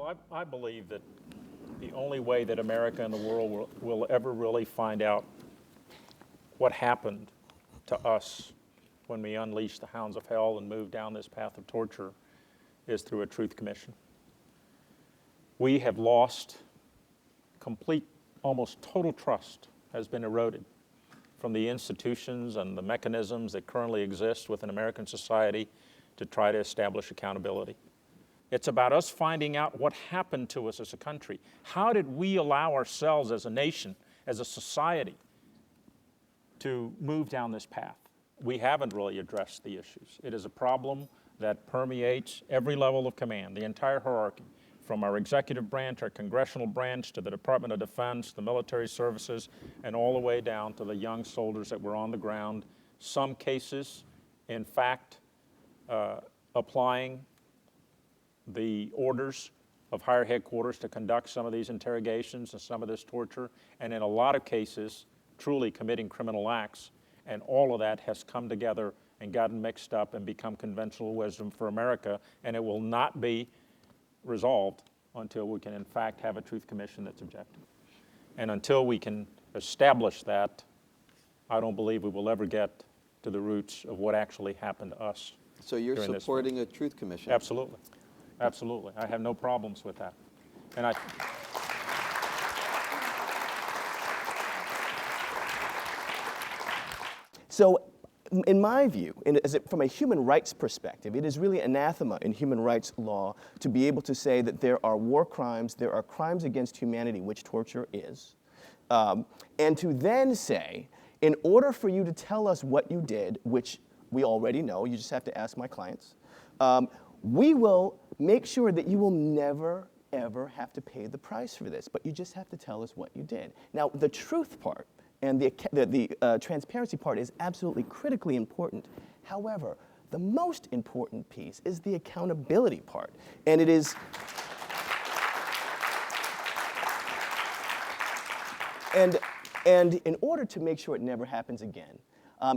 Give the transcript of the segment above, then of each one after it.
Well, I believe that the only way that America and the world will ever really find out what happened to us when we unleashed the hounds of hell and moved down this path of torture is through a truth commission. We have lost complete, almost total trust has been eroded from the institutions and the mechanisms that currently exist within American society to try to establish accountability. It's about us finding out what happened to us as a country. How did we allow ourselves as a nation, as a society, to move down this path? We haven't really addressed the issues. It is a problem that permeates every level of command, the entire hierarchy, from our executive branch, our congressional branch, to the Department of Defense, the military services, and all the way down to the young soldiers that were on the ground. Some cases, in fact, applying the orders of higher headquarters to conduct some of these interrogations and some of this torture, and in a lot of cases, truly committing criminal acts. And all of that has come together and gotten mixed up and become conventional wisdom for America, and it will not be resolved until we can in fact have a truth commission that's objective. And until we can establish that, I don't believe we will ever get to the roots of what actually happened to us. So you're supporting a truth commission? Absolutely. Absolutely. I have no problems with that. And So in my view, from a human rights perspective, it is really anathema in human rights law to be able to say that there are war crimes, there are crimes against humanity, which torture is, and to then say, in order for you to tell us what you did, which we already know, you just have to ask my clients, we will make sure that you will never, ever have to pay the price for this, but you just have to tell us what you did. Now, the truth part and the transparency part is absolutely critically important. However, the most important piece is the accountability part. And it is, and in order to make sure it never happens again,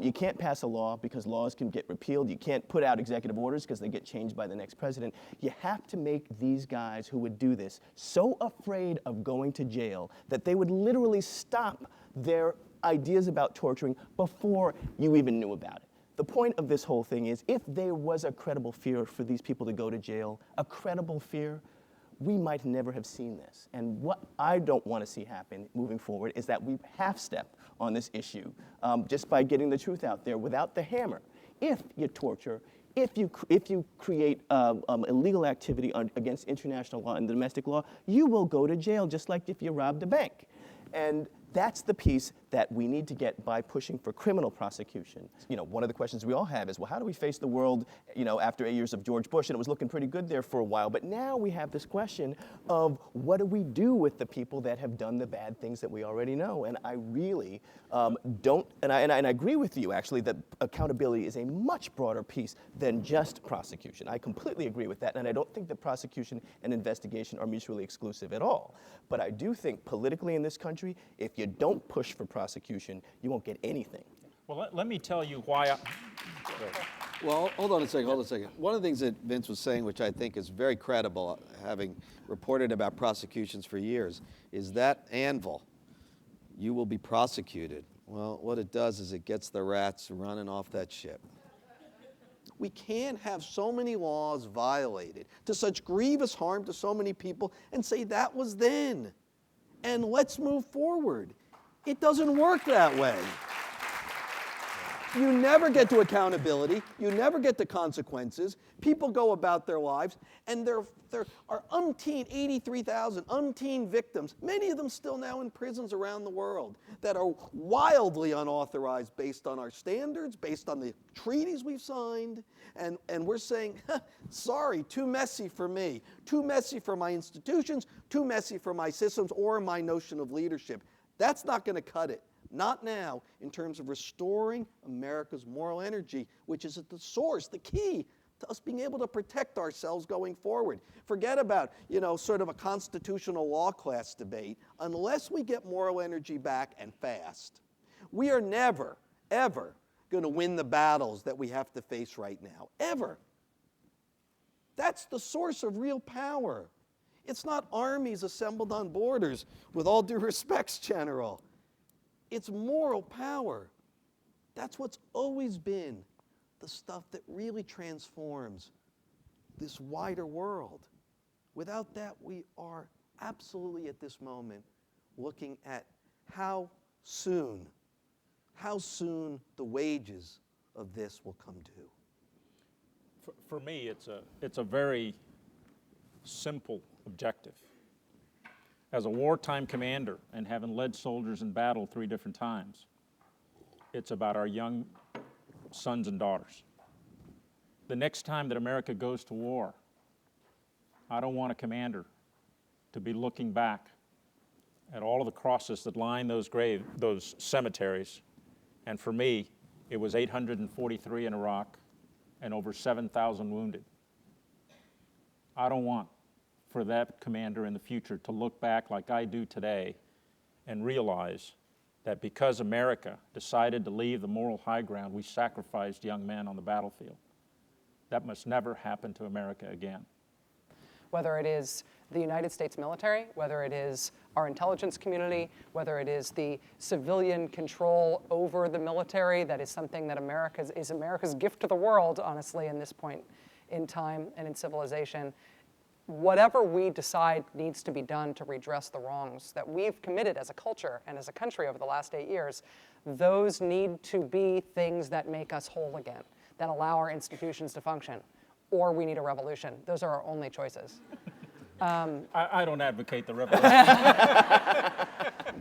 you can't pass a law because laws can get repealed. You can't put out executive orders because they get changed by the next president. You have to make these guys who would do this so afraid of going to jail that they would literally stop their ideas about torturing before you even knew about it. The point of this whole thing is, if there was a credible fear for these people to go to jail, a credible fear, we might never have seen this. And what I don't want to see happen moving forward is that we half-step on this issue just by getting the truth out there without the hammer. If you torture, if you create illegal activity against international law and domestic law, you will go to jail just like if you robbed a bank. And that's the piece that we need to get by pushing for criminal prosecution. You know, one of the questions we all have is, well, how do we face the world, you know, after 8 years of George Bush? And it was looking pretty good there for a while. But now we have this question of what do we do with the people that have done the bad things that we already know? And I really don't, and I agree with you, actually, that accountability is a much broader piece than just prosecution. I completely agree with that. And I don't think that prosecution and investigation are mutually exclusive at all. But I do think politically in this country, if you don't push for prosecution, you won't get anything. well, let me tell you why Well, hold on a second. One of the things that Vince was saying, which I think is very credible, having reported about prosecutions for years, is that anvil, you will be prosecuted. Well, what it does is it gets the rats running off that ship. We can't have so many laws violated to such grievous harm to so many people and say that was then, and let's move forward. It doesn't work that way. You never get to accountability. You never get to consequences. People go about their lives, and there are 83,000 victims, many of them still now in prisons around the world, that are wildly unauthorized based on our standards, based on the treaties we've signed, and we're saying, sorry, too messy for me, too messy for my institutions, too messy for my systems or my notion of leadership. That's not going to cut it. Not now, in terms of restoring America's moral energy, which is at the source, the key to us being able to protect ourselves going forward. Forget about, sort of a constitutional law class debate. Unless we get moral energy back and fast, we are never, ever going to win the battles that we have to face right now. Ever. That's the source of real power. It's not armies assembled on borders, with all due respects, General. It's moral power. That's what's always been the stuff that really transforms this wider world. Without that, we are absolutely at this moment looking at how soon the wages of this will come due. For me, it's a very simple objective. As a wartime commander and having led soldiers in battle 3 different times, it's about our young sons and daughters. The next time that America goes to war, I don't want a commander to be looking back at all of the crosses that line those cemeteries. And for me, it was 843 in Iraq and over 7,000 wounded. I don't want for that commander in the future to look back like I do today and realize that because America decided to leave the moral high ground, we sacrificed young men on the battlefield. That must never happen to America again. Whether it is the United States military, whether it is our intelligence community, whether it is the civilian control over the military, that is something that is America's gift to the world, honestly, in this point in time and in civilization. Whatever we decide needs to be done to redress the wrongs that we've committed as a culture and as a country over the last 8 years, those need to be things that make us whole again, that allow our institutions to function. Or we need a revolution. Those are our only choices. I don't advocate the revolution.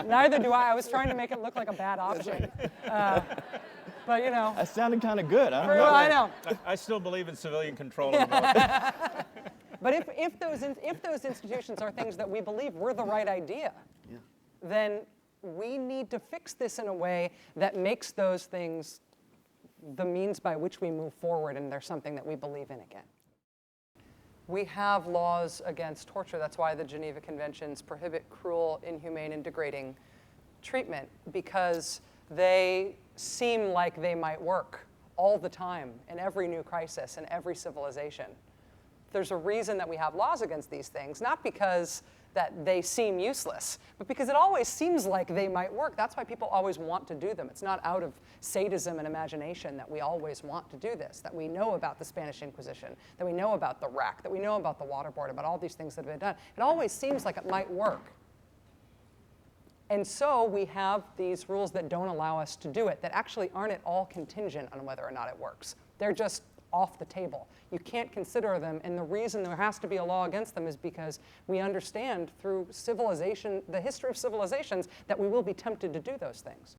Neither do I. I was trying to make it look like a bad option. But you know. That sounded kind of good. I don't know. I know. I still believe in civilian control of the military. But if those institutions are things that we believe were the right idea, then we need to fix this in a way that makes those things the means by which we move forward, and they're something that we believe in again. We have laws against torture. That's why the Geneva Conventions prohibit cruel, inhumane, and degrading treatment, because they seem like they might work all the time in every new crisis and every civilization. There's a reason that we have laws against these things, not because that they seem useless, but because it always seems like they might work. That's why people always want to do them. It's not out of sadism and imagination that we always want to do this, that we know about the Spanish Inquisition, that we know about the rack, that we know about the waterboard, about all these things that have been done. It always seems like it might work. And so we have these rules that don't allow us to do it, that actually aren't at all contingent on whether or not it works. They're just off the table. You can't consider them, and the reason there has to be a law against them is because we understand through civilization, the history of civilizations, that we will be tempted to do those things.